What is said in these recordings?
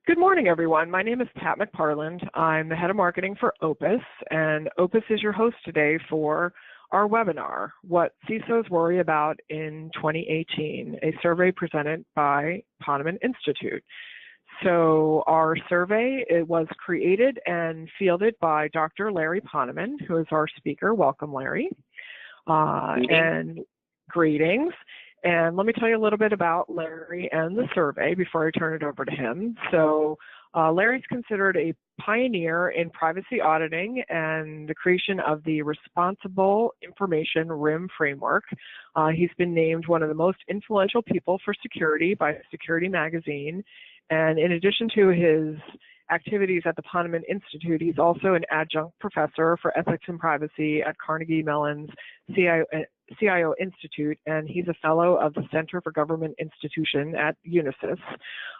Good morning, everyone. My name is Pat McParland. I'm the head of marketing for Opus, and Opus is your host today for our webinar, What CISOs Worry About in 2018, a survey presented by Ponemon Institute. So our survey, it was created and fielded by Dr. Larry Ponemon, who is our speaker. Welcome, Larry. And greetings. And let me tell you a little bit about Larry and the survey before I turn it over to him. So Larry's considered a pioneer in privacy auditing and the creation of the Responsible Information RIM framework. He's been named one of the most influential people for security by Security Magazine. And in addition to his activities at the Ponemon Institute, he's also an adjunct professor for ethics and privacy at Carnegie Mellon's CIO Institute, and he's a fellow of the Center for Government Institution at Unisys.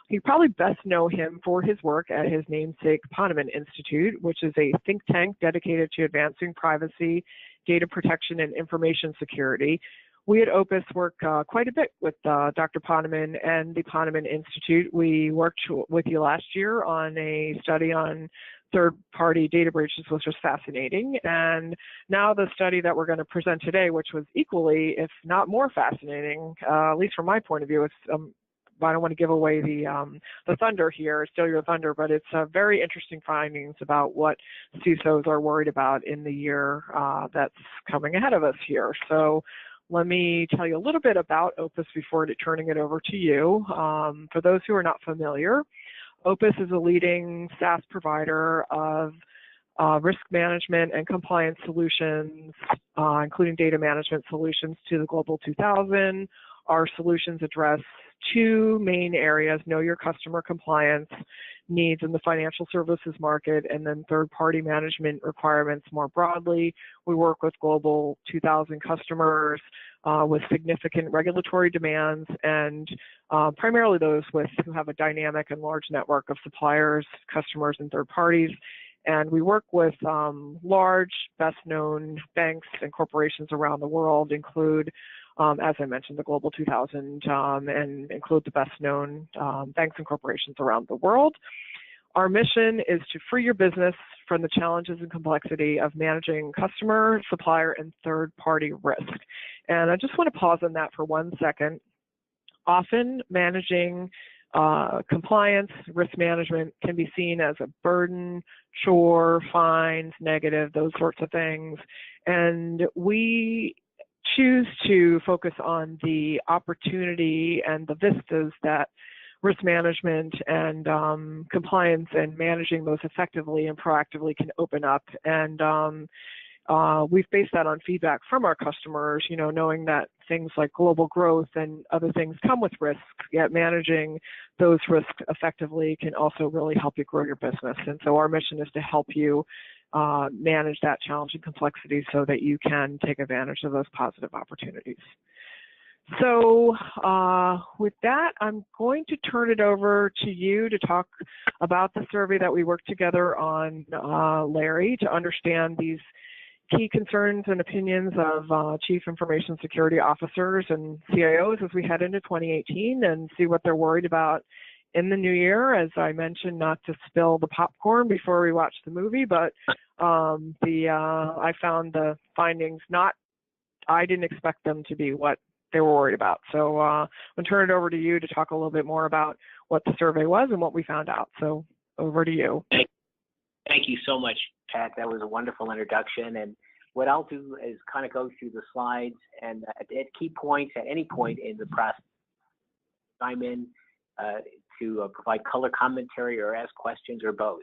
You probably best know him for his work at his namesake Ponemon Institute, which is a think tank dedicated to advancing privacy, data protection, and information security. We at Opus work quite a bit with Dr. Ponemon and the Ponemon Institute. We worked with you last year on a study on third-party data breaches, which was fascinating. And now the study that we're going to present today, which was equally, if not more fascinating, at least from my point of view, it's, I don't want to give away the thunder here, steal your thunder, but it's very interesting findings about what CISOs are worried about in the year that's coming ahead of us here. So let me tell you a little bit about Opus before turning it over to you. For those who are not familiar, Opus is a leading SaaS provider of risk management and compliance solutions, including data management solutions to the Global 2000. Our solutions address two main areas: know your customer compliance needs in the financial services market, and then third-party management requirements more broadly. We work with Global 2000 customers with significant regulatory demands, and primarily those who have a dynamic and large network of suppliers, customers, and third parties. And we work with large, best-known banks and corporations around the world, include, as I mentioned, the Global 2000, and include the best-known banks and corporations around the world. Our mission is to free your business from the challenges and complexity of managing customer, supplier, and third-party risk. And I just want to pause on that for 1 second. Often managing compliance, risk management can be seen as a burden, chore, fines, negative, those sorts of things. And we choose to focus on the opportunity and the vistas that risk management and compliance and managing those effectively and proactively can open up. And we've based that on feedback from our customers, you know, knowing that things like global growth and other things come with risks, yet managing those risks effectively can also really help you grow your business. And so our mission is to help you manage that challenge and complexity so that you can take advantage of those positive opportunities. So with that, I'm going to turn it over to you to talk about the survey that we worked together on, Larry, to understand these key concerns and opinions of Chief Information Security Officers and CIOs as we head into 2018 and see what they're worried about in the new year. As I mentioned, not to spill the popcorn before we watch the movie, but I found the findings I didn't expect them to be what they were worried about. So I'm going to turn it over to you to talk a little bit more about what the survey was and what we found out. So over to you. Thank you so much, Pat. That was a wonderful introduction. And what I'll do is kind of go through the slides, and at key points, at any point in the process, chime in to provide color commentary or ask questions or both.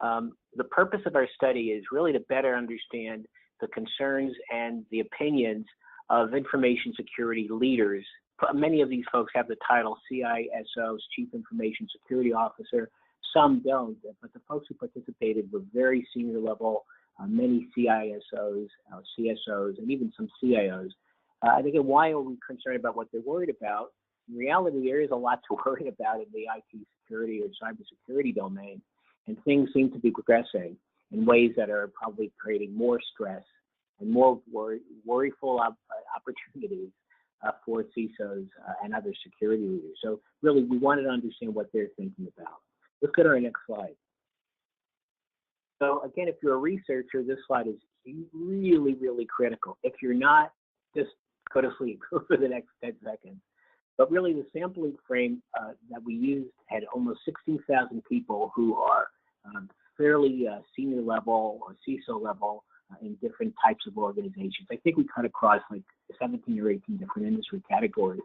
The purpose of our study is really to better understand the concerns and the opinions of information security leaders. Many of these folks have the title CISOs, Chief Information Security Officer. Some don't, but the folks who participated were very senior level, many CISOs, CSOs, and even some CIOs. I think, why are we concerned about what they're worried about? In reality, there is a lot to worry about in the IT security or cybersecurity domain, and things seem to be progressing in ways that are probably creating more stress and more worryful opportunities for CISOs and other security leaders. So really, we wanted to understand what they're thinking about. Let's go to our next slide. So again, if you're a researcher, this slide is really, really critical. If you're not, just go to sleep for the next 10 seconds. But really, the sampling frame that we used had almost 16,000 people who are fairly senior level or CISO level in different types of organizations. I think we cut across like 17 or 18 different industry categories.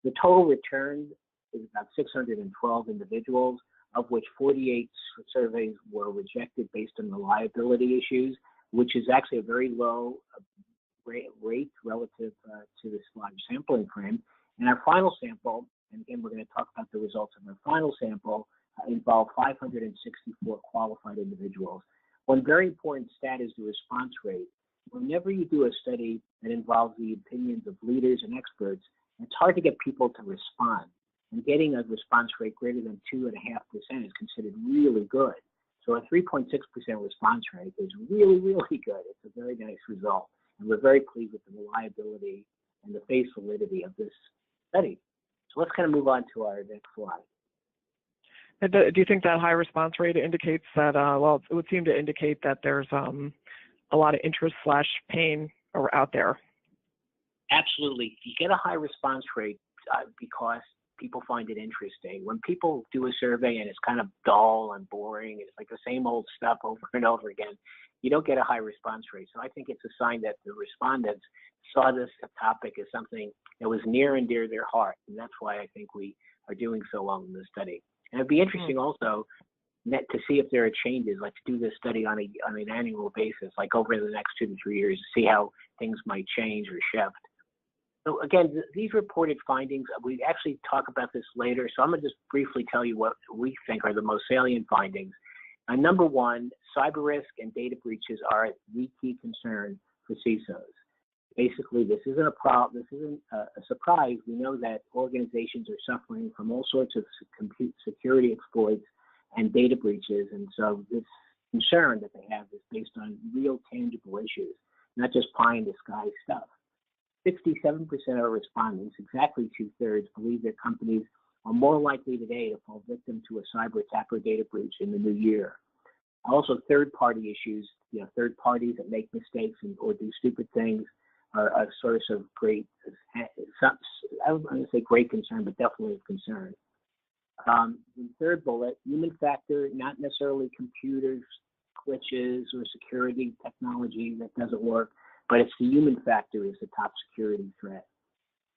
The total return is about 612 individuals, of which 48 surveys were rejected based on reliability issues, which is actually a very low rate relative to this large sampling frame. And our final sample, and again, we're going to talk about the results of our final sample, involved 564 qualified individuals. One very important stat is the response rate. Whenever you do a study that involves the opinions of leaders and experts, it's hard to get people to respond. And getting a response rate greater than 2.5% is considered really good. So a 3.6% response rate is really, really good. It's a very nice result. And we're very pleased with the reliability and the face validity of this study. So let's kind of move on to our next slide. And do you think that high response rate indicates that, well, it would seem to indicate that there's a lot of interest / pain out there? Absolutely. You get a high response rate because people find it interesting. When people do a survey and it's kind of dull and boring, it's like the same old stuff over and over again, you don't get a high response rate. So I think it's a sign that the respondents saw this topic as something that was near and dear to their heart. And that's why I think we are doing so well in this study. And it'd be interesting also to see if there are changes, like to do this study on an annual basis, like over the next 2 to 3 years, to see how things might change or shift. So again, these reported findings, we actually talk about this later, so I'm going to just briefly tell you what we think are the most salient findings. Number one, cyber risk and data breaches are the key concern for CISOs. Basically, this isn't a problem. This isn't a surprise. We know that organizations are suffering from all sorts of security exploits and data breaches, and so this concern that they have is based on real tangible issues, not just pie in the sky stuff. 67% of respondents, exactly 2/3, believe that companies are more likely today to fall victim to a cyber attack or data breach in the new year. Also, third-party issues, third parties that make mistakes or do stupid things are a source of great, I don't want to say great concern, but definitely of concern. The third bullet, human factor, not necessarily computers, glitches, or security technology that doesn't work, but it's the human factor is the top security threat.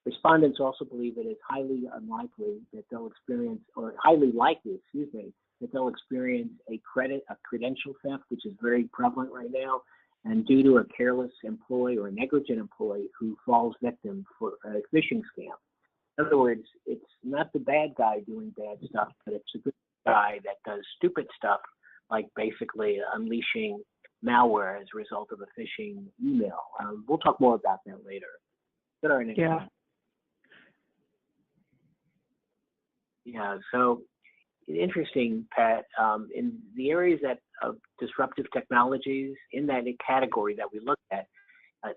Respondents also believe it is highly unlikely that they'll experience, or highly likely, that they'll experience a credential theft, which is very prevalent right now, and due to a careless employee or a negligent employee who falls victim for a phishing scam. In other words, it's not the bad guy doing bad stuff, but it's a good guy that does stupid stuff, like basically unleashing malware as a result of a phishing email. We'll talk more about that later. Go to our next slide. Yeah, so interesting, Pat. In the areas of disruptive technologies, in that category that we looked at,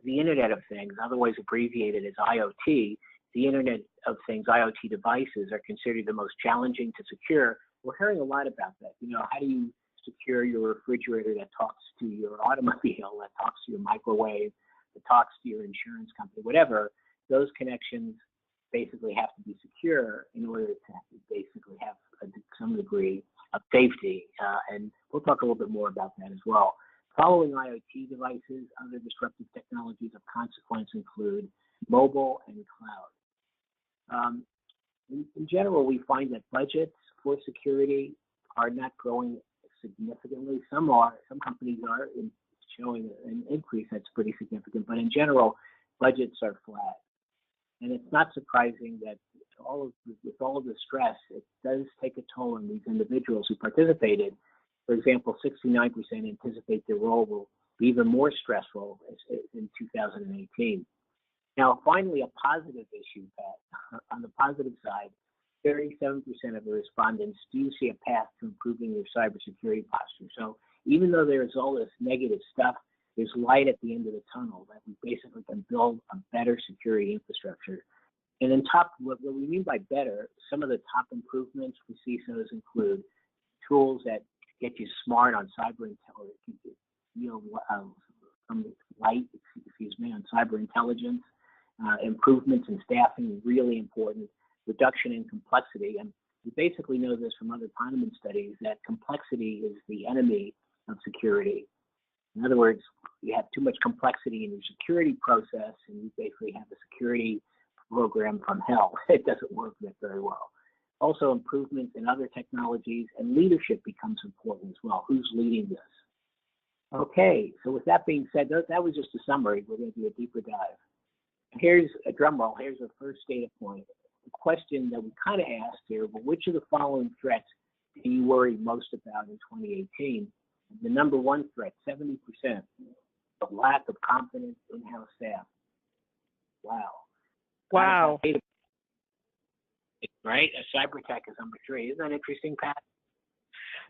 the Internet of Things, otherwise abbreviated as IoT, the Internet of Things, IoT devices are considered the most challenging to secure. We're hearing a lot about that. How do you secure your refrigerator that talks to your automobile, that talks to your microwave, that talks to your insurance company, whatever? Those connections basically have to be secure in order to basically have some degree of safety. And we'll talk a little bit more about that as well. Following IoT devices, other disruptive technologies of consequence include mobile and cloud. In general, we find that budgets for security are not growing significantly. Some companies are showing an increase that's pretty significant, but in general, budgets are flat. And it's not surprising that with all of the stress, it does take a toll on these individuals who participated. For example, 69% anticipate their role will be even more stressful in 2018. Now, finally, a positive issue, Pat. On the positive side, 37% of the respondents do see a path to improving their cybersecurity posture. So even though there's all this negative stuff, there's light at the end of the tunnel that we basically can build a better security infrastructure. And what we mean by better, some of the top improvements for CISOs include tools that get you smart on cyber intelligence, some light, on cyber intelligence, improvements in staffing, really important, reduction in complexity. And we basically know this from other Ponemon studies that complexity is the enemy of security. In other words, you have too much complexity in your security process, and you basically have a security program from hell. It doesn't work very well. Also, improvements in other technologies and leadership becomes important as well. Who's leading this? Okay, so with that being said, that was just a summary. We're going to do a deeper dive. Here's a drum roll. Here's the first data point. The question that we kind of asked here, but which of the following threats do you worry most about in 2018? The number one threat, 70%, the lack of competent in-house staff. Wow. Wow. Right? A cyberattack is number 3. Isn't that interesting, Pat?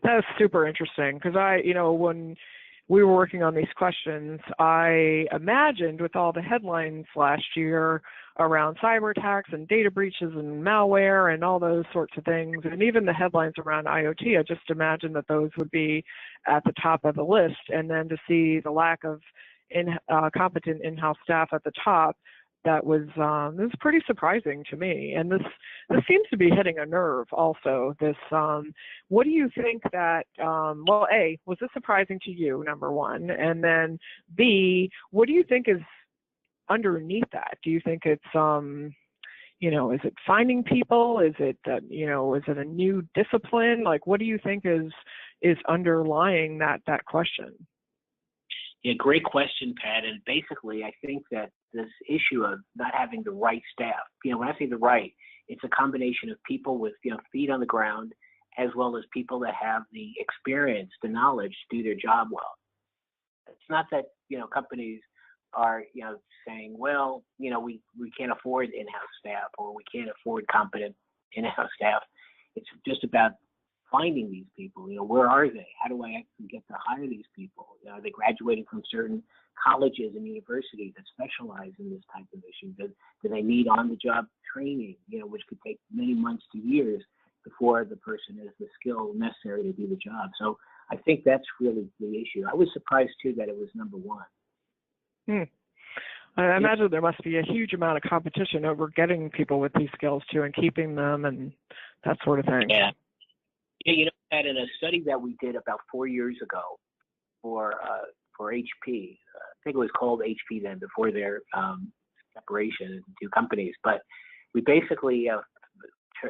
That was super interesting because when we were working on these questions, I imagined with all the headlines last year around cyber attacks and data breaches and malware and all those sorts of things, and even the headlines around IoT, I just imagined that those would be at the top of the list. And then to see the lack of competent in-house staff at the top, that was it was pretty surprising to me. And this seems to be hitting a nerve also. This what do you think that well, A, was this surprising to you, number one? And then B, what do you think is underneath that? Do you think it's is it finding people? Is it is it a new discipline? Like, what do you think is underlying that question? Yeah, great question, Pat. And basically, I think that this issue of not having the right staff, when I say the right, it's a combination of people with, feet on the ground, as well as people that have the experience, the knowledge to do their job well. It's not that, companies are, saying, well, we can't afford in-house staff or we can't afford competent in-house staff. It's just about finding these people. Where are they? How do I actually get to hire these people? Are they graduating from certain colleges and universities that specialize in this type of issue? Do they need on-the-job training, which could take many months to years before the person has the skill necessary to do the job? So I think that's really the issue. I was surprised, too, that it was number 1. I imagine there must be a huge amount of competition over getting people with these skills, too, and keeping them and that sort of thing. Yeah. Pat, in a study that we did about 4 years ago for HP, I think it was called HP then before their separation into 2 companies, but we basically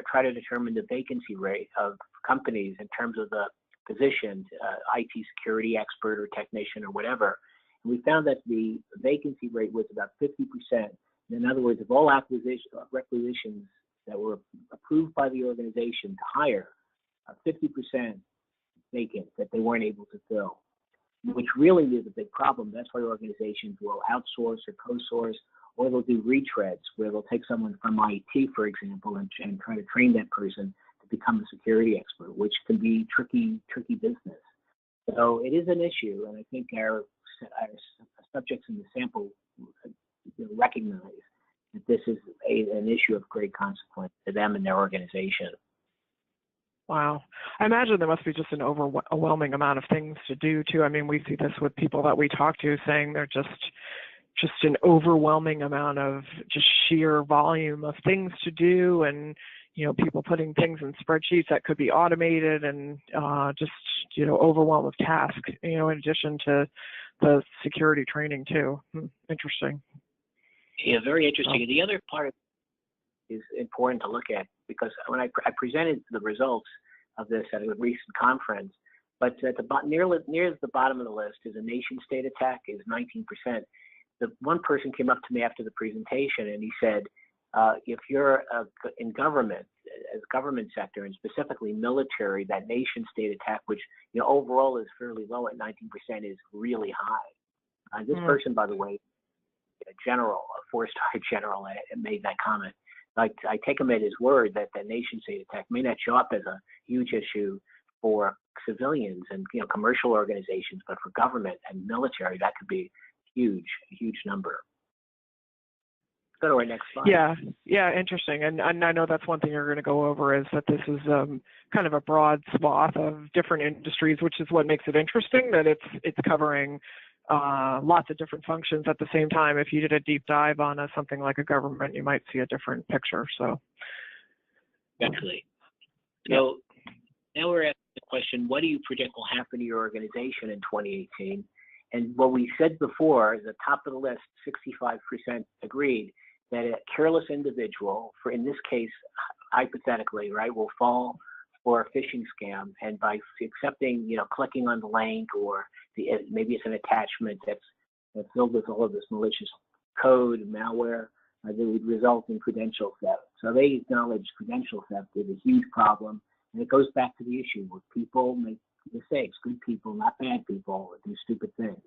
try to determine the vacancy rate of companies in terms of the position, IT security expert or technician or whatever. And we found that the vacancy rate was about 50%. In other words, of all requisitions that were approved by the organization to hire, 50% vacant that they weren't able to fill, which really is a big problem. That's why organizations will outsource or co-source, or they'll do retreads where they'll take someone from IT, for example, and try to train that person to become a security expert, which can be tricky business. So it is an issue, and I think our subjects in the sample recognize that this is an issue of great consequence to them and their organization. Wow. I imagine there must be just an overwhelming amount of things to do, too. I mean, we see this with people that we talk to saying they're just an overwhelming amount of just sheer volume of things to do, and, people putting things in spreadsheets that could be automated, and overwhelm of tasks, in addition to the security training, too. Interesting. Yeah, very interesting. The other part is important to look at, because when I presented the results of this at a recent conference, but at the near the bottom of the list is a nation-state attack, is 19%. The one person came up to me after the presentation and he said, if you're in government, as government sector, and specifically military, that nation-state attack, which overall is fairly low at 19%, is really high. This person, by the way, a 4-star general, made that comment. I take him at his word that the nation-state attack may not show up as a huge issue for civilians and commercial organizations, but for government and military, that could be a huge number. Go to our next slide. Yeah, interesting. And I know that's one thing you're going to go over is that this is kind of a broad swath of different industries, which is what makes it interesting, that it's covering lots of different functions at the same time. If you did a deep dive on something like a government, you might see a different picture. So, exactly. So now we're asking the question, what do you predict will happen to your organization in 2018? And what we said before, the top of the list, 65% agreed that a careless individual, for in this case, hypothetically, right, will fall for a phishing scam, and by accepting, clicking on the link, or maybe it's an attachment that's filled with all of this malicious code and malware, that would result in credential theft. So they acknowledge credential theft is a huge problem, and it goes back to the issue where people make mistakes. Good people, not bad people, do stupid things.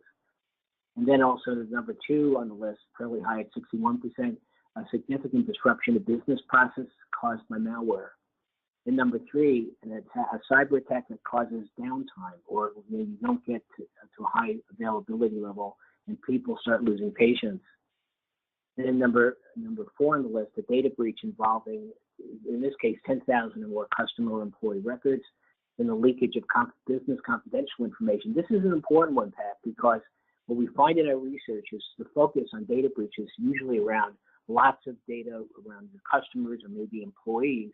And then also number 2 on the list, fairly high at 61%, a significant disruption of business process caused by malware. And number 3, a cyber attack that causes downtime, or maybe you don't get to a high availability level and people start losing patience. And then number 4 on the list, a data breach involving, in this case, 10,000 or more customer or employee records, and the leakage of business confidential information. This is an important one, Pat, because what we find in our research is the focus on data breaches usually around lots of data around your customers or maybe employees.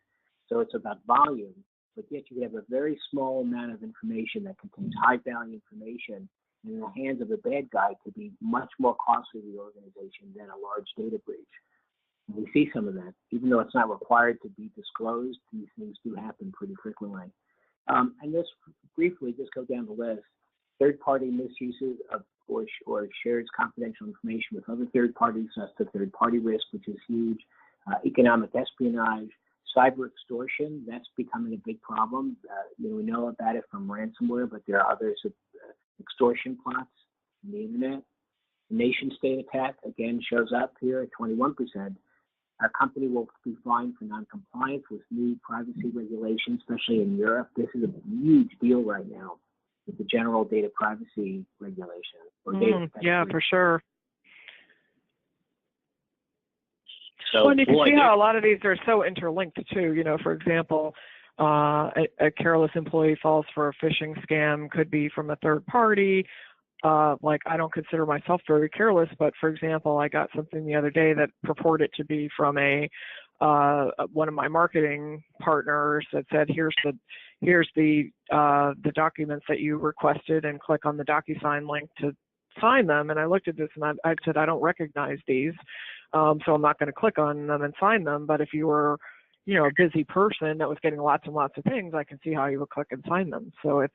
So it's about volume, but yet you have a very small amount of information that contains high value information, and in the hands of a bad guy could be much more costly to the organization than a large data breach. And we see some of that. Even though it's not required to be disclosed, these things do happen pretty frequently. And this briefly, just go down the list. Third-party misuses of or shares confidential information with other third parties. That's the third-party risk, which is huge. Economic espionage, cyber extortion. That's becoming a big problem. We know about it from ransomware, but there are others of extortion plots on the internet. The nation-state attack again shows up here at 21%. Our company will be fined for non-compliance with new privacy regulations, especially in Europe. This is a huge deal right now with the general data privacy regulation. For sure. So, and you can see how a lot of these are so interlinked too. For example, a careless employee falls for a phishing scam, could be from a third party. Like, I don't consider myself very careless, but for example, I got something the other day that purported to be from one of my marketing partners that said, here's the documents that you requested, and click on the DocuSign link to sign them. And I looked at this and I said, I don't recognize these, so I'm not going to click on them and sign them. But if you were, a busy person that was getting lots and lots of things, I can see how you would click and sign them. So it's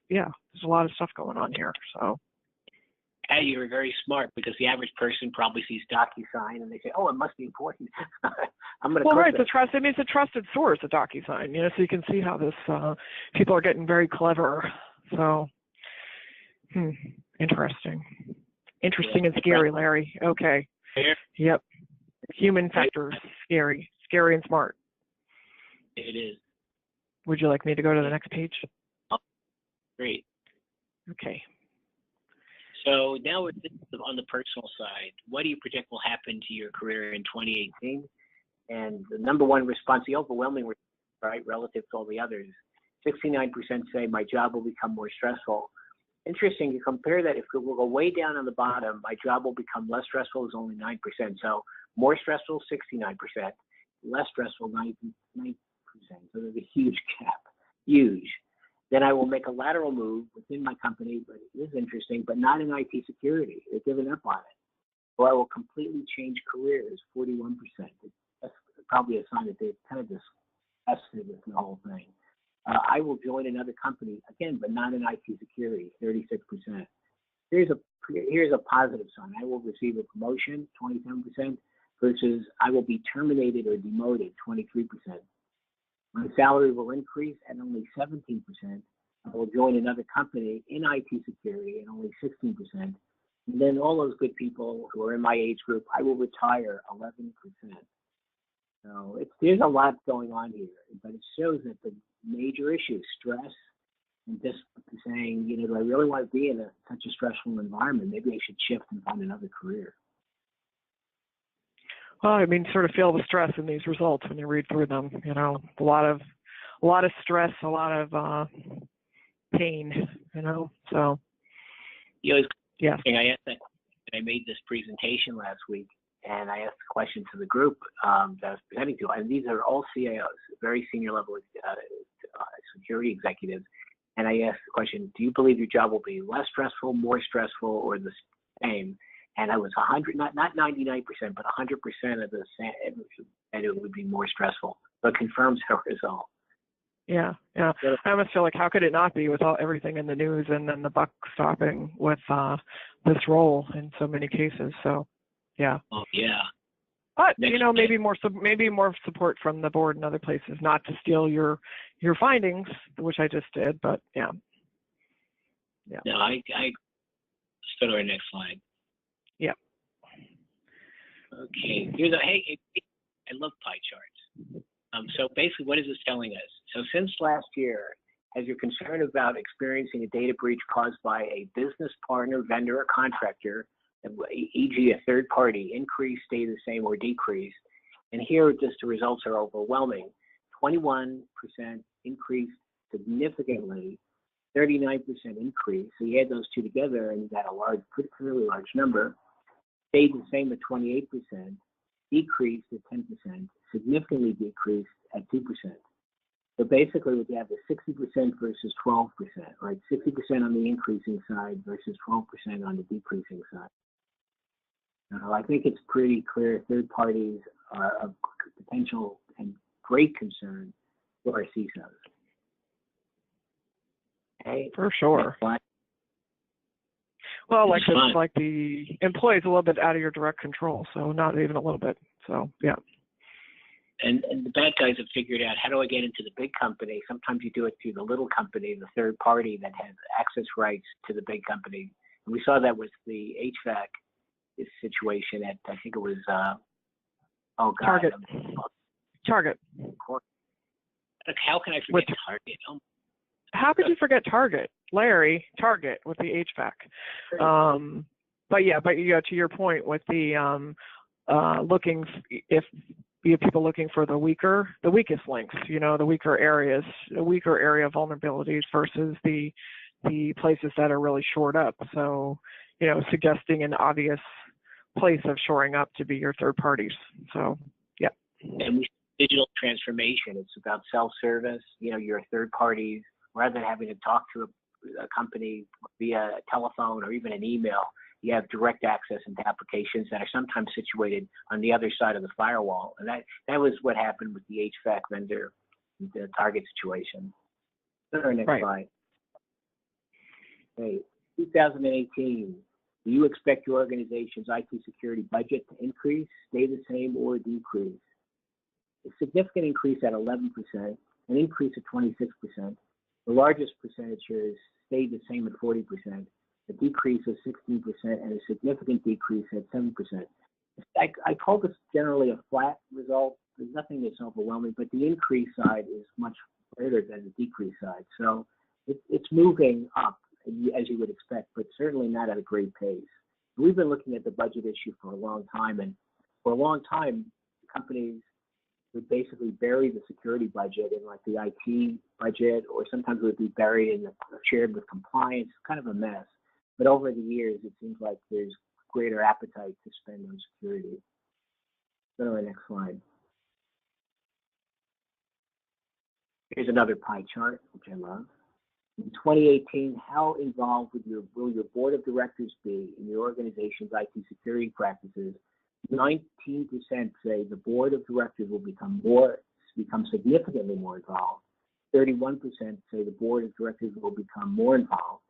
there's a lot of stuff going on here. So. Hey, you were very smart, because the average person probably sees DocuSign and they say, "Oh, it must be important." I'm going to. Well, right. It's a trusted source, a DocuSign. So you can see how this people are getting very clever. So, interesting and scary, Larry. Okay. Yep. Human factors, scary and smart. It is. Would you like me to go to the next page? Great. Okay. So now we're on the personal side. What do you predict will happen to your career in 2018? And the number one response, the overwhelming response, right, relative to all the others, 69% say my job will become more stressful. Interesting, you compare that, if we'll go way down on the bottom, my job will become less stressful is only 9%. So more stressful, 69%. Less stressful, 9%. So there's a huge gap, huge. Then I will make a lateral move within my company, but it is interesting, but not in IT security. They're giving up on it. Or I will completely change careers, 41%. That's probably a sign that they've kind of disgusted with the whole thing. I will join another company, again, but not in IT security, 36%. Here's a positive sign. I will receive a promotion, 27%, versus I will be terminated or demoted, 23%. My salary will increase at only 17%. I will join another company in IT security at only 16%. And then all those good people who are in my age group, I will retire 11%. So there's a lot going on here, but it shows that the major issue is stress, and just saying, do I really want to be in such a stressful environment? Maybe I should shift and find another career. Well, I mean, sort of feel the stress in these results when you read through them. You know, a lot of stress, a lot of pain. You know, so You know, yes. I asked that. I made this presentation last week, and I asked the question to the group that I was presenting to, and these are all CIOs, very senior level security executives. And I asked the question, do you believe your job will be less stressful, more stressful, or the same? And I was 100, not 99%, but 100% of the same, and it would be more stressful. But confirms our result. Yeah. I almost feel like how could it not be with everything in the news and then the buck stopping with this role in so many cases. So, yeah. Oh yeah. But you know, maybe more support from the board and other places, not to steal your findings, which I just did. But yeah. No, I let's go to our next slide. Yeah. Okay. Hey, I love pie charts. So basically, what is this telling us? So since last year, as you're concerned about experiencing a data breach caused by a business partner, vendor, or contractor, e.g. a third party, increase, stay the same, or decrease. And here, just the results are overwhelming. 21% increase significantly, 39% increase. So you add those two together and you got a particularly large number. Stayed the same at 28%, decreased at 10%, significantly decreased at 2%. So basically what you have is 60% versus 12%, right? 60% on the increasing side versus 12% on the decreasing side. Now, I think it's pretty clear third parties are of potential and great concern for our CISOs. Okay? For sure. Well, like the employee's a little bit out of your direct control, so not even a little bit. So yeah. And the bad guys have figured out, how do I get into the big company? Sometimes you do it through the little company, the third party that has access rights to the big company. And we saw that with the HVAC situation at, I think it was, Target. Target. How can I forget Target? How could you forget Target? Larry, Target with the HVAC. But yeah, to your point with the you have people looking for the weakest links, you know, the weaker area vulnerabilities versus the places that are really shored up. So, you know, suggesting an obvious place of shoring up to be your third parties. So, yeah. And we digital transformation. It's about self-service. You know, your third parties, rather than having to talk to a company via telephone or even an email, you have direct access into applications that are sometimes situated on the other side of the firewall. And that was what happened with the HVAC vendor, the Target situation. Go to our next slide. Okay, 2018. Do you expect your organization's IT security budget to increase, stay the same, or decrease? A significant increase at 11%, an increase of 26%. The largest percentage here is stayed the same at 40%, a decrease of 16%, and a significant decrease at 7%. I call this generally a flat result. There's nothing that's overwhelming, but the increase side is much greater than the decrease side. So it's moving up, as you would expect, but certainly not at a great pace. We've been looking at the budget issue for a long time, and for a long time, companies would basically bury the security budget in like the IT budget, or sometimes it would be buried in shared with compliance, kind of a mess. But over the years, it seems like there's greater appetite to spend on security. Go to the next slide. Here's another pie chart, which I love. In 2018, how involved will your board of directors be in your organization's IT security practices? 19% say the board of directors will become significantly more involved. 31% say the board of directors will become more involved.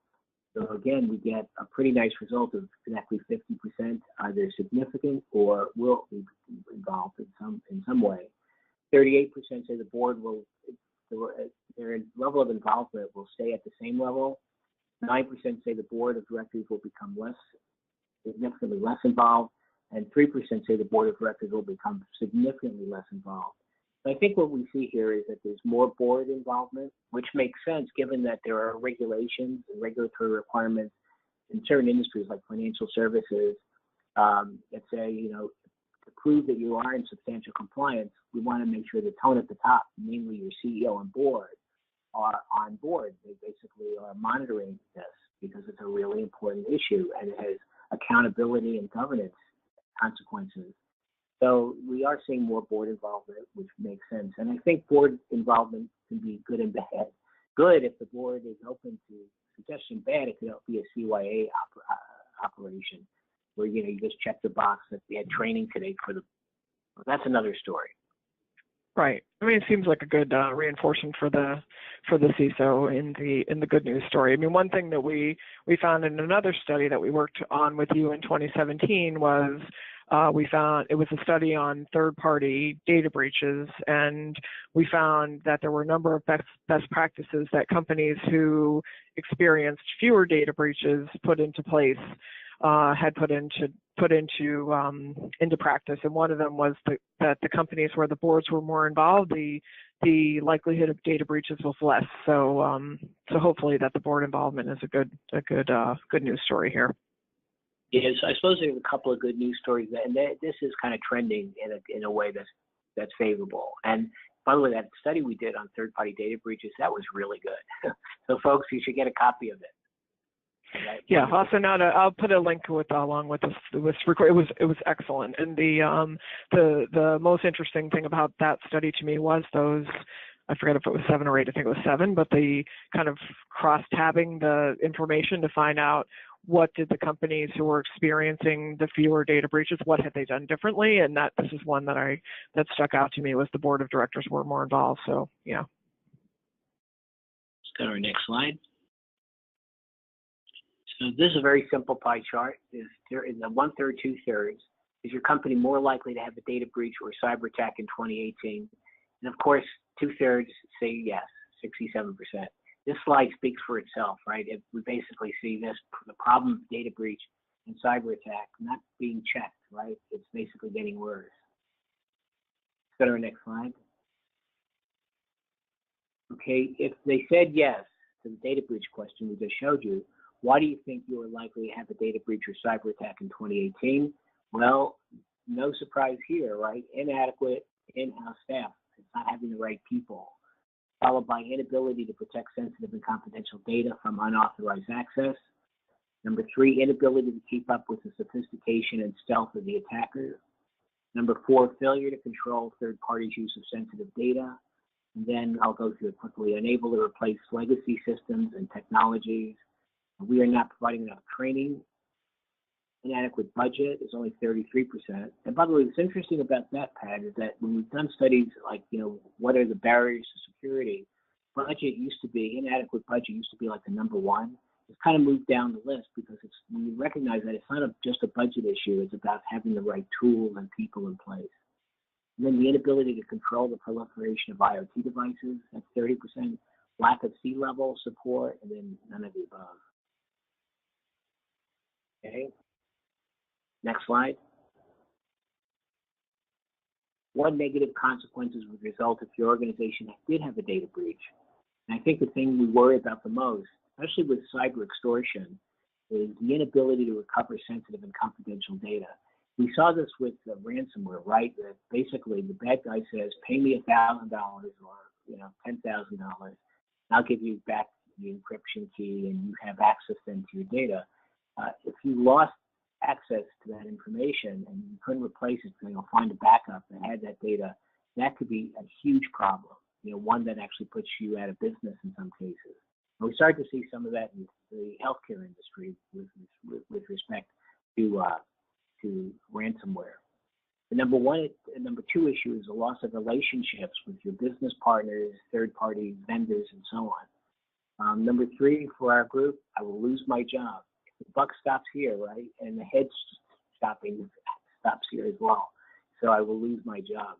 So again, we get a pretty nice result of exactly 50% either significant or will be involved in some way. 38% say the board their level of involvement will stay at the same level. 9% say the board of directors will become significantly less involved. And 3% say the board of directors will become significantly less involved. So I think what we see here is that there's more board involvement, which makes sense given that there are regulations and regulatory requirements in certain industries like financial services that say, you know, to prove that you are in substantial compliance, we want to make sure the tone at the top, namely your CEO and board, are on board. They basically are monitoring this because it's a really important issue and it has accountability and governance consequences. So we are seeing more board involvement, which makes sense. And I think board involvement can be good and bad. Good if the board is open to suggestion. Bad if it could be a CYA operation where, you know, you just check the box that they had training today for the. Well, that's another story. Right. I mean, it seems like a good reinforcement for the CISO in the good news story. I mean, one thing that we found in another study that we worked on with you in 2017 was we found it was a study on third-party data breaches, and we found that there were a number of best practices that companies who experienced fewer data breaches put into place had put into practice, and one of them was that the companies where the boards were more involved, the likelihood of data breaches was less. So so hopefully that the board involvement is a good news story here. Yes, I suppose there's a couple of good news stories, and this is kind of trending in a way that's favorable. And by the way, that study we did on third-party data breaches, that was really good. So folks, you should get a copy of it. Yeah, also I'll put a link along with this record. It was excellent, and the most interesting thing about that study to me was those, I forget if it was 7 or 8, I think it was 7, but the kind of cross-tabbing the information to find out what did the companies who were experiencing the fewer data breaches, what had they done differently, and this is one that stuck out to me was the board of directors were more involved. So yeah. Let's go to our next slide. So this is a very simple pie chart. There is a 1/3, 2/3. Is your company more likely to have a data breach or a cyber attack in 2018? And of course, 2/3 say yes, 67%. This slide speaks for itself, right? We basically see the problem of data breach and cyber attack not being checked, right? It's basically getting worse. Let's go to our next slide. Okay, if they said yes to the data breach question we just showed you, why do you think you are likely to have a data breach or cyber attack in 2018? Well, no surprise here, right? Inadequate in-house staff. It's not having the right people, followed by inability to protect sensitive and confidential data from unauthorized access. Number 3, inability to keep up with the sophistication and stealth of the attacker. Number 4, failure to control third parties' use of sensitive data. And then I'll go through it quickly. Unable to replace legacy systems and technologies. We are not providing enough training. Inadequate budget is only 33%. And by the way, what's interesting about that, Pat, is that when we've done studies like, you know, what are the barriers to security, inadequate budget used to be like the number 1. It's kind of moved down the list because we recognize that it's not just a budget issue, it's about having the right tools and people in place. And then the inability to control the proliferation of IoT devices, that's 30%. Lack of C-level support, and then none of the above. Okay. Next slide. What negative consequences would result if your organization did have a data breach? And I think the thing we worry about the most, especially with cyber extortion, is the inability to recover sensitive and confidential data. We saw this with ransomware, right? That basically the bad guy says, pay me $1,000 or $10,000, and I'll give you back the encryption key and you have access then to your data. If you lost access to that information and you couldn't replace it, find a backup that had that data, that could be a huge problem. One that actually puts you out of business in some cases. And we started to see some of that in the healthcare industry with respect to ransomware. The number 2 issue is the loss of relationships with your business partners, third parties, vendors, and so on. Number 3 for our group, I will lose my job. The buck stops here, right? And the head stopping stops here as well. So I will lose my job.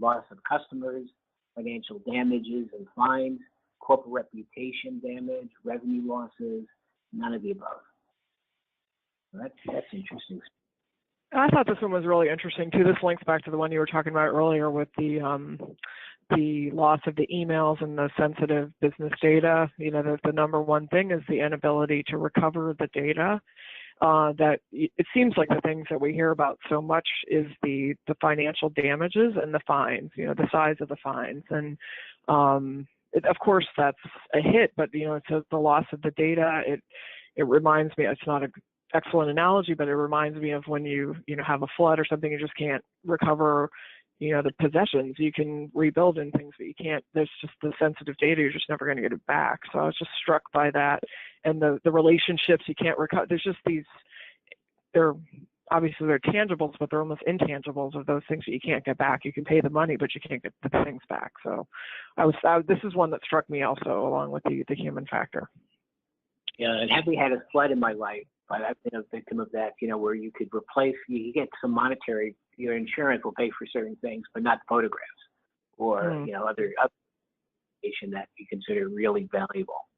Loss of customers, financial damages and fines, corporate reputation damage, revenue losses, none of the above. So that's interesting. I thought this one was really interesting too. This links back to the one you were talking about earlier with the loss of the emails and the sensitive business data. The number 1 thing is the inability to recover the data. that it seems like the things that we hear about so much is the financial damages and the fines, the size of the fines. And of course, that's a hit, but, it's the loss of the data. It reminds me, it's not an excellent analogy, but it reminds me of when you have a flood or something, you just can't recover the possessions. You can rebuild and things, but you can't, there's just the sensitive data, you're just never going to get it back. So I was just struck by that. And the relationships you can't recover, there's just they're tangibles, but they're almost intangibles of those things that you can't get back. You can pay the money, but you can't get the things back. So this is one that struck me also, along with the human factor. Yeah, and having had a flood in my life, but I've been a victim of that, where you could replace, you get some monetary, your insurance will pay for certain things, but not photographs or, other information that you consider really valuable.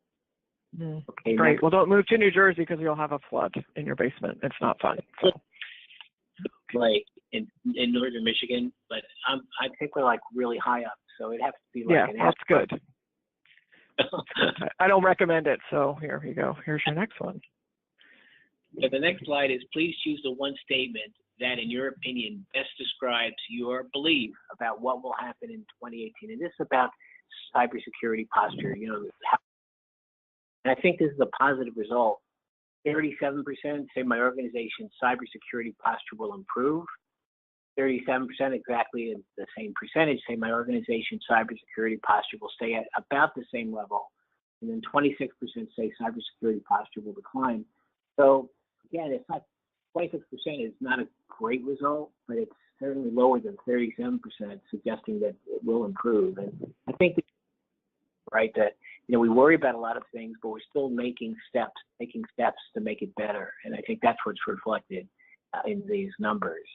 Okay, Great. next. Well, don't move to New Jersey because you'll have a flood in your basement. It's not fun. So. Like in northern Michigan, but I think we're like really high up, so it has to be like that's good. I don't recommend it, so here you go. Here's your next one. Yeah, the next slide is, please choose the one statement that, in your opinion, best describes your belief about what will happen in 2018. And this is about cybersecurity posture. And I think this is a positive result. 37% say my organization's cybersecurity posture will improve. 37%, exactly the same percentage, say my organization's cybersecurity posture will stay at about the same level. And then 26% say cybersecurity posture will decline. So again, it's not, 26% is not a great result, but it's certainly lower than 37%, suggesting that it will improve. And I think, that, we worry about a lot of things, but we're still making steps to make it better. And I think that's what's reflected in these numbers.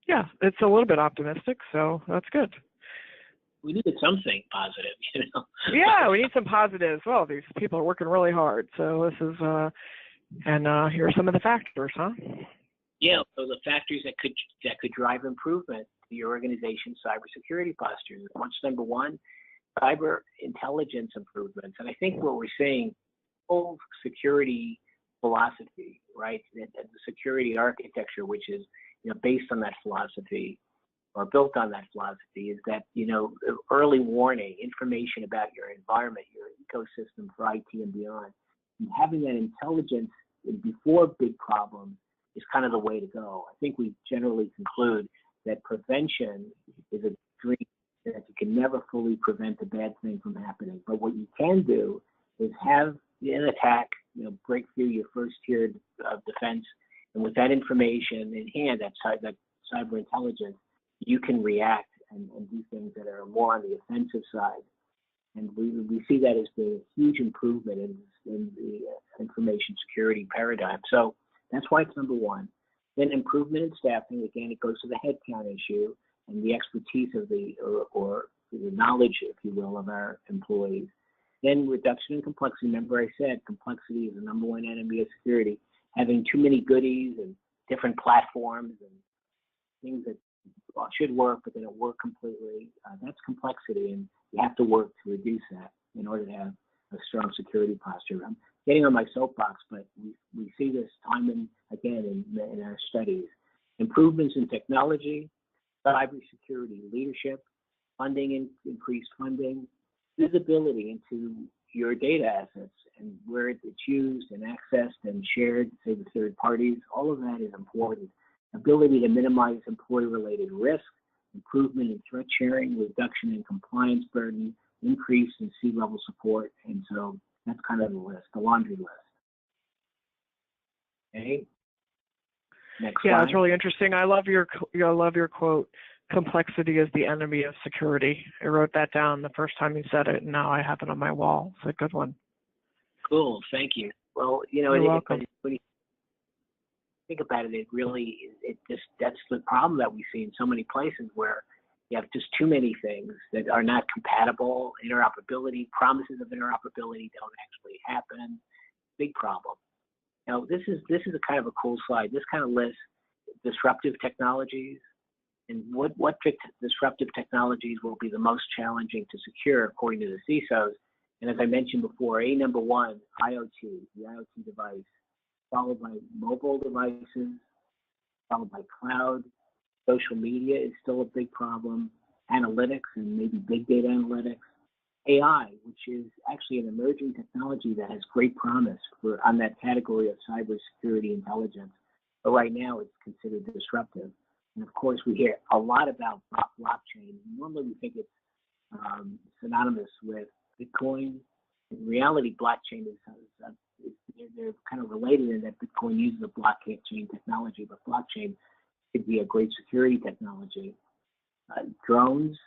Yeah, it's a little bit optimistic, so that's good. We needed something positive, Yeah, we need some positives. Well, these people are working really hard, so this is, and here are some of the factors, huh? Yeah, so the factors that could drive improvement to your organization's cybersecurity posture. What's number one? Cyber intelligence improvements. And I think what we're seeing, whole security philosophy, right? The security architecture, which is based on that philosophy or built on that philosophy, is that early warning, information about your environment, your ecosystem for IT and beyond, and having that intelligence before big problems is kind of the way to go. I think we generally conclude that prevention is a dream, that you can never fully prevent a bad thing from happening. But what you can do is have an attack, break through your first tier of defense, and with that information in hand, that cyber intelligence, you can react and do things that are more on the offensive side. And we see that as being a huge improvement in the information security paradigm. So that's why it's number one. Then improvement in staffing. Again, it goes to the headcount issue and the expertise of or the knowledge, if you will, of our employees. Then reduction in complexity. Remember I said complexity is the number one enemy of security. Having too many goodies and different platforms and things that should work but they don't work completely, that's complexity, and you have to work to reduce that in order to have a strong security posture. I'm getting on my soapbox, but we see this time and again in our studies. Improvements in technology, cybersecurity leadership, funding, increased funding, visibility into your data assets and where it's used and accessed and shared, say, with third parties. All of that is important. Ability to minimize employee-related risk, improvement in threat sharing, reduction in compliance burden, increase in C-level support. And so that's kind of the list, the laundry list. Okay. Next slide. It's really interesting. I love your quote. Complexity is the enemy of security. I wrote that down the first time you said it, and now I have it on my wall. It's a good one. Cool. Thank you. Well, You're welcome. When you think about it, that's the problem that we see in so many places where you have just too many things that are not compatible. Interoperability, promises of interoperability don't actually happen. Big problem. Now, this is a kind of a cool slide. This kind of lists disruptive technologies and what disruptive technologies will be the most challenging to secure according to the CISOs. And as I mentioned before, number one, IoT, the IoT device. followed by mobile devices, followed by cloud. Social media is still a big problem. Analytics and maybe big data analytics. AI, which is actually an emerging technology that has great promise on that category of cybersecurity intelligence. But right now it's considered disruptive. And of course, we hear a lot about blockchain. Normally we think it's synonymous with Bitcoin. In reality, blockchain they're kind of related in that Bitcoin uses a blockchain technology, but blockchain could be a great security technology. Drones,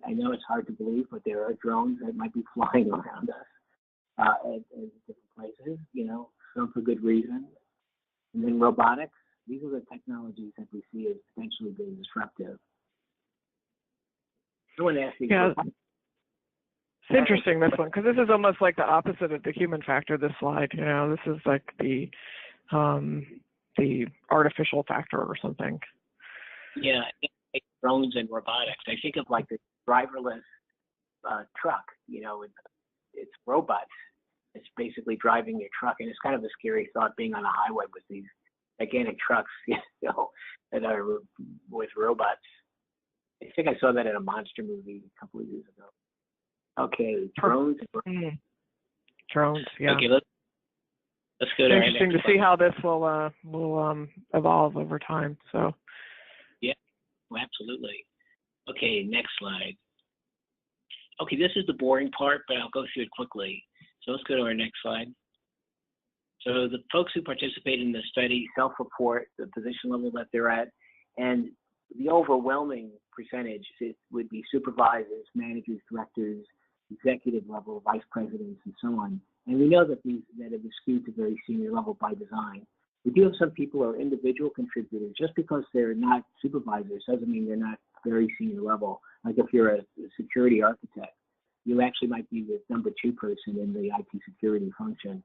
I know it's hard to believe, but there are drones that might be flying around us at different places, some for good reason. And then robotics, these are the technologies that we see as potentially being disruptive. Someone asked me, it's interesting, this one, because this is almost like the opposite of the human factor, this slide. This is like the artificial factor or something. Yeah, drones and robotics. I think of like the driverless truck, it's robots. It's basically driving your truck, and it's kind of a scary thought being on a highway with these gigantic trucks, that are with robots. I think I saw that in a monster movie a couple of years ago. Okay, drones. Drones, yeah. Okay, let's go to interesting to see how this will evolve over time. So. Yeah, well, absolutely. Okay, next slide. Okay, this is the boring part, but I'll go through it quickly. So let's go to our next slide. So the folks who participate in the study self-report the position level that they're at, and the overwhelming percentage would be supervisors, managers, directors, executive level, vice presidents, and so on. And we know that it is skewed to very senior level by design. We do have some people who are individual contributors. Just because they're not supervisors doesn't mean they're not very senior level. Like if you're a security architect, you actually might be the number 2 person in the IT security function.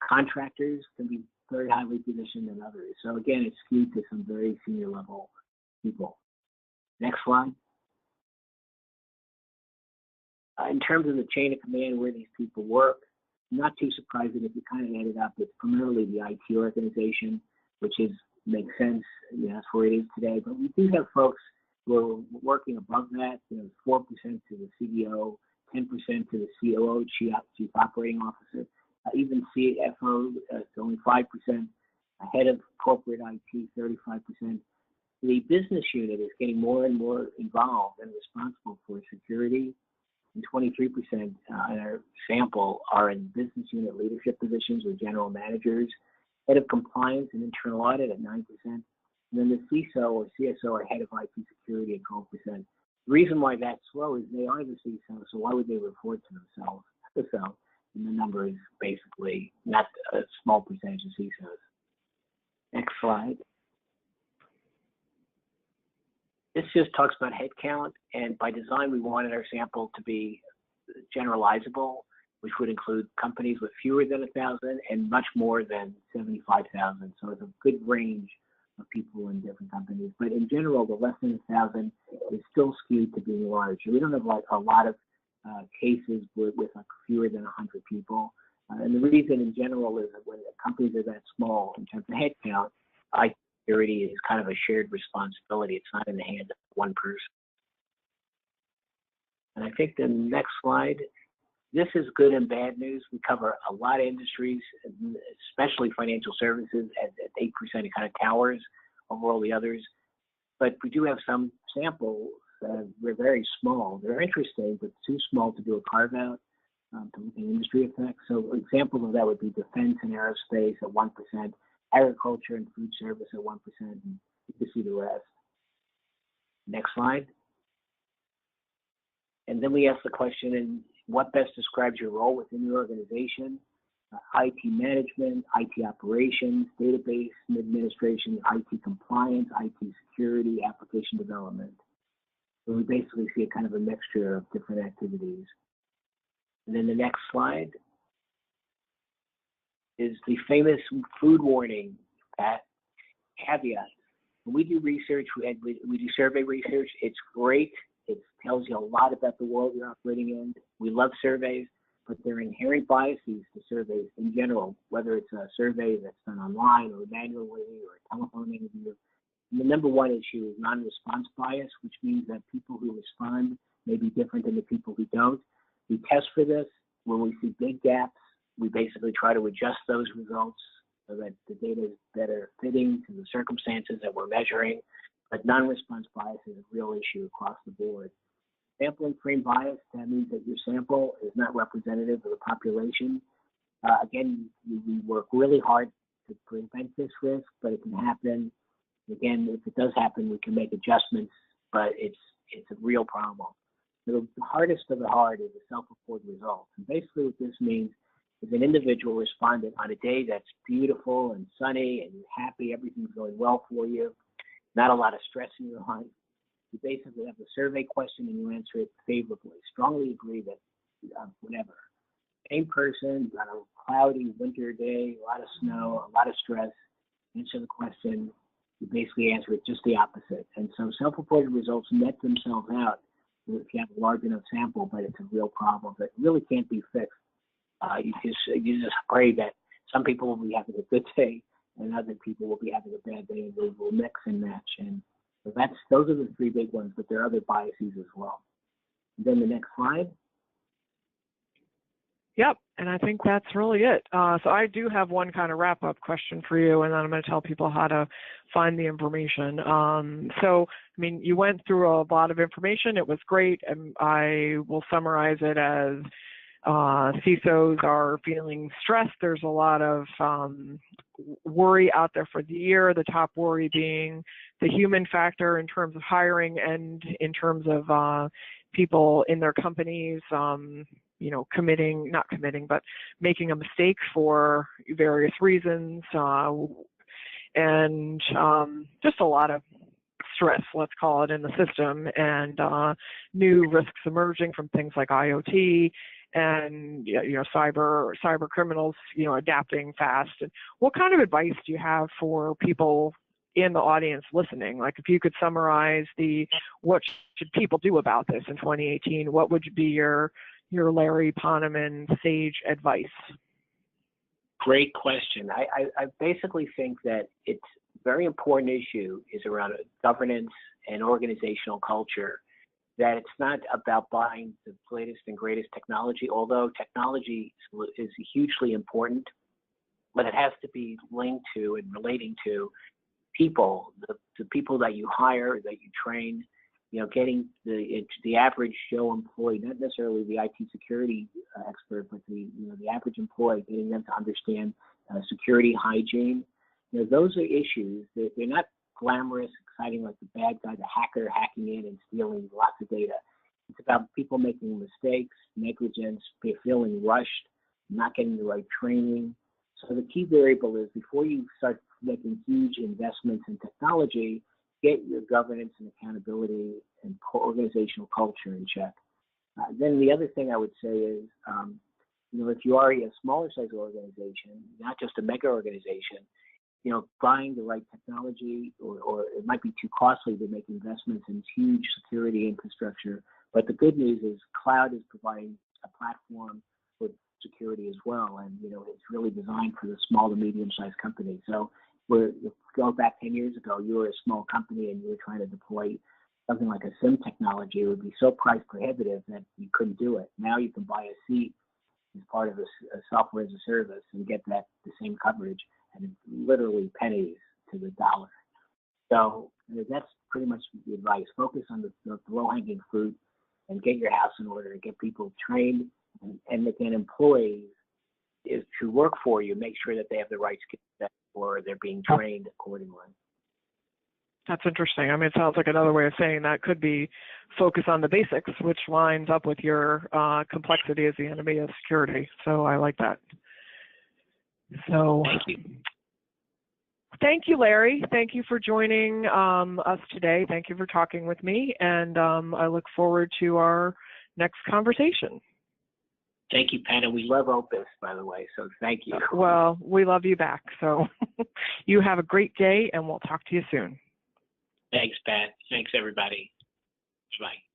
Contractors can be very highly positioned than others. So again, it's skewed to some very senior level people. Next slide. In terms of the chain of command where these people work, not too surprising if you kind of add it up. It's primarily the IT organization, which makes sense. That's where it is today. But we do have folks who are working above that. 4% to the CEO, 10% to the COO, Chief Operating Officer, even CFO, it's only 5%. Head of corporate IT, 35%. The business unit is getting more and more involved and responsible for security. And 23% in our sample are in business unit leadership positions or general managers. Head of compliance and internal audit at 9%. And then the CISO or CSO are head of IT security at 12%. The reason why that's slow is they are the CISO, so why would they report to themselves? And the number is basically not a small percentage of CISOs. Next slide. This just talks about headcount, and by design, we wanted our sample to be generalizable, which would include companies with fewer than 1,000 and much more than 75,000. So it's a good range of people in different companies. But in general, the less than 1,000 is still skewed to being large. So we don't have like a lot of cases with like fewer than 100 people. And the reason in general is that when the companies are that small in terms of headcount, IT security is kind of a shared responsibility. It's not in the hands of one person. And I think the next slide, this is good and bad news. We cover a lot of industries, especially financial services at 8%. It kind of towers over all the others. But we do have some samples that are very small. They're interesting, but too small to do a carve out to look at industry effects. So examples of that would be defense and aerospace at 1%, agriculture and food service at 1%, and you can see the rest. Next slide. And then we ask the question, and what best describes your role within your organization? IT management, IT operations, database administration, IT compliance, IT security, application development. So we basically see a kind of a mixture of different activities. And then the next slide is the famous food warning, caveat. When we do research, we do survey research, it's great. It tells you a lot about the world you're operating in. We love surveys, but there are inherent biases to surveys in general, whether it's a survey that's done online or manually or a telephone interview. And the number one issue is non-response bias, which means that people who respond may be different than the people who don't. We test for this. When we see big gaps, we basically try to adjust those results so that the data is better fitting to the circumstances that we're measuring. But non-response bias is a real issue across the board. Sampling frame bias, that means that your sample is not representative of the population. Again, we work really hard to prevent this risk, but it can happen. Again, if it does happen, we can make adjustments, but it's a real problem. So the hardest of the hard is the self-reported results. And basically what this means is an individual responded on a day that's beautiful and sunny and you're happy, everything's going well for you, not a lot of stress in your life. You basically have the survey question and you answer it favorably. Strongly agree that whatever. Same person, got a cloudy winter day, a lot of snow, a lot of stress, answer the question, you basically answer it just the opposite. And so self-reported results net themselves out if you have a large enough sample, but it's a real problem that really can't be fixed. You just pray that some people will be having a good day and other people will be having a bad day, and they will mix and match. And so those are the three big ones, but there are other biases as well. And then the next slide. Yep, and I think that's really it. So I do have one kind of wrap-up question for you, and then I'm going to tell people how to find the information. So, I mean, you went through a lot of information. It was great, and I will summarize it as CISOs are feeling stressed. There's a lot of worry out there for the year, the top worry being the human factor in terms of hiring and in terms of people in their companies, you know, not committing, but making a mistake for various reasons, and just a lot of stress, let's call it, in the system, and new risks emerging from things like IoT and, you know, cyber criminals, you know, adapting fast. And what kind of advice do you have for people in the audience listening? Like, if you could summarize what should people do about this in 2018, what would be your Larry Ponemon sage advice? Great question. I basically think that it's a very important issue is around governance and organizational culture, that it's not about buying the latest and greatest technology, although technology is hugely important, but it has to be linked to and relating to people, the people that you hire, that you train, you know, getting the average Joe employee, not necessarily the IT security expert, but the average employee, getting them to understand security hygiene. You know, those are issues that they're not glamorous, exciting like the bad guy, the hacker hacking in and stealing lots of data. It's about people making mistakes, negligence, feeling rushed, not getting the right training. So the key variable is before you start making huge investments in technology, get your governance and accountability and organizational culture in check. Then the other thing I would say is, you know, if you are a smaller size organization, not just a mega organization, you know, buying the right technology, or it might be too costly to make investments in huge security infrastructure. But the good news is cloud is providing a platform for security as well. And, you know, it's really designed for the small to medium-sized company. So go back 10 years ago, you were a small company and you were trying to deploy something like a SIM technology. It would be so price prohibitive that you couldn't do it. Now you can buy a seat as part of a software as a service and get the same coverage, and it's literally pennies to the dollar. So that's pretty much the advice. Focus on the low-hanging fruit and get your house in order and get people trained, and again, employees to work for you, make sure that they have the right skill set or they're being trained accordingly. That's interesting. I mean, it sounds like another way of saying that could be focus on the basics, which lines up with your complexity as the enemy of security. So I like that. So thank you. Thank you, Larry. Thank you for joining us today. Thank you for talking with me, and I look forward to our next conversation. Thank you, Pat, and we love Opus, by the way, so thank you. Well, we love you back, so you have a great day, and we'll talk to you soon. Thanks, Pat. Thanks, everybody. Bye.